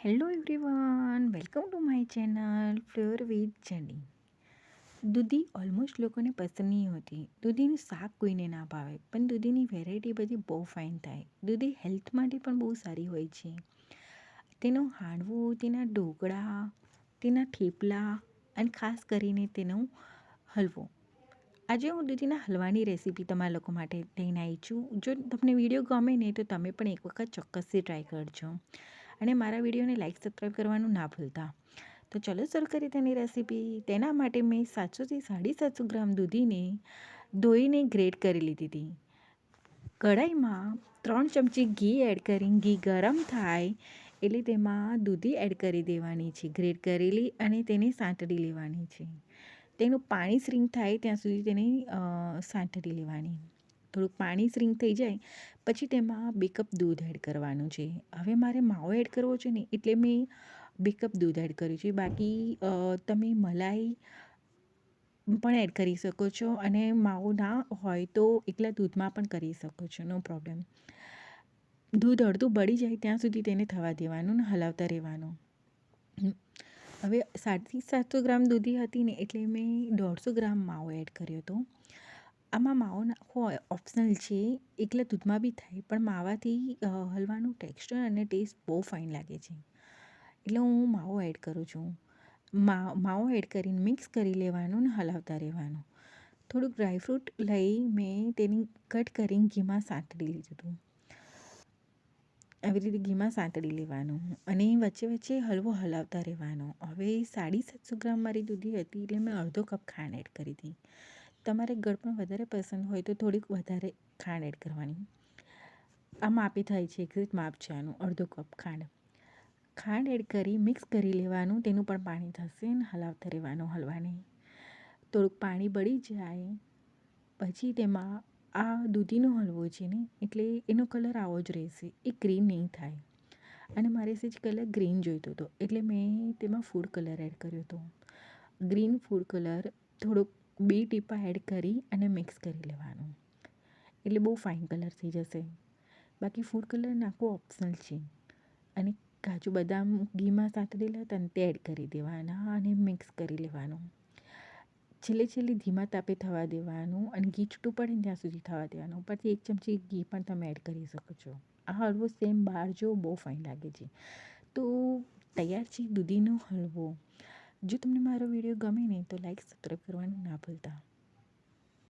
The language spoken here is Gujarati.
Hello everyone, welcome to my channel flavour with જેની. દૂધી ઓલમોસ્ટ લોકોને પસંદ નહીં હોતી. દૂધીનું શાક કોઈને ના ભાવે, પણ દૂધીની વેરાયટી બધી બહુ ફાઇન થાય. દૂધી હેલ્થ માટે પણ બહુ સારી હોય છે. તેનો હાંડવો, તેના ઢોકળા, તેના થેપલા અને ખાસ કરીને તેનો હલવો. આજે હું દૂધીના હલવાની રેસીપી તમારા લોકો માટે લઈને આવી છું. જો તમને વિડીયો ગમે ને તો તમે પણ એક વખત ચોક્કસથી ટ્રાય કરજો. અને મારા વિડીયોને લાઇક સબસ્ક્રાઈબ કરવાનું ના ભૂલતા. તો ચલો શરૂ કરીએ તેની રેસીપી. તેના માટે મેં 700થી 750 ગ્રામ દૂધીને ધોઈને ગ્રેટ કરી લીધી હતી. કઢાઈમાં 3 ચમચી ઘી એડ કરી ઘી ગરમ થાય એટલે તેમાં દૂધી એડ કરી દેવાની છે ગ્રેટ કરેલી, અને તેને સાંતળી લેવાની છે. તેનું પાણી શ્રિંક થાય ત્યાં સુધી તેને સાંતળી લેવાની. થોડુંક પાણી શ્રિંક થઈ જાય પછી તેમાં 2 કપ દૂધ એડ કરવાનું છે. હવે મારે માવો એડ કરવો છે ને એટલે મેં 2 કપ દૂધ એડ કર્યું છે. બાકી તમે મલાઈ પણ એડ કરી શકો છો, અને માવો ના હોય તો એકલા દૂધમાં પણ કરી શકો છો, નો પ્રોબ્લેમ. દૂધ અડધું બળી જાય ત્યાં સુધી તેને થવા દેવાનું ને હલાવતા રહેવાનું. હવે 750 ગ્રામ દૂધી હતી ને એટલે મેં 150 ગ્રામ માવો એડ કર્યો હતો. આમાં માવો નાખવો ઓપ્શનલ છે, એકલા દૂધમાં બી થાય, પણ માવાથી હલવાનું ટેક્સચર અને ટેસ્ટ બહુ ફાઇન લાગે છે. એટલે હું માવો એડ કરું છું. માવો એડ કરીને મિક્સ કરી લેવાનું ને હલાવતા રહેવાનું. થોડુંક ડ્રાયફ્રૂટ લઈ મેં તેની કટ કરીને ઘીમાં સાંતળી લીધું હતું. આવી રીતે ઘીમાં સાંતળી લેવાનું અને વચ્ચે વચ્ચે હલવો હલાવતા રહેવાનો. હવે 750 ગ્રામ મારી દૂધી હતી એટલે મેં અડધો કપ ખાંડ એડ કરી હતી. તમારે ગળપણ વધારે પસંદ હોય તો થોડીક વધારે ખાંડ એડ કરવાની. આ માપી થાય છે, એક્ઝેક્ટ માપ છે આનું, અડધો કપ ખાંડ. ખાંડ એડ કરી મિક્સ કરી લેવાનું. તેનું પણ પાણી થશે ને હલાવતા રહેવાનું હલવાને. થોડુંક પાણી બળી જાય પછી તેમાં આ દૂધીનો હલવો છે ને એટલે એનો કલર આવો જ રહેશે, એ ગ્રીન નહીં થાય. અને મારે સેજ કલર ગ્રીન જોઈતો હતો એટલે મેં તેમાં ફૂડ કલર એડ કર્યો હતો. ગ્રીન ફૂડ કલર થોડોક 2 ટીપા એડ કરી અને મિક્સ કરી લેવાનું, એટલે બહુ ફાઇન કલર થઈ જશે. બાકી ફૂડ કલર નાખવો ઓપ્શનલ છે. અને કાજુ બદામ ઘીમાં સાંતળેલા હતા ને તે એડ કરી દેવાના અને મિક્સ કરી લેવાનું. છેલ્લે ધીમા તાપે થવા દેવાનું અને ઘી છૂટું પડે ને ત્યાં સુધી થવા દેવાનું. ઉપરથી 1 ચમચી ઘી પણ તમે એડ કરી શકો છો. આ હલવો સેમ બહાર જો બહુ ફાઇન લાગે છે. તો તૈયાર છે દૂધીનો હલવો. જો તમને મારો વિડીયો ગમે ને તો લાઈક સબસ્ક્રાઈબ કરવાનું ના ભૂલતા.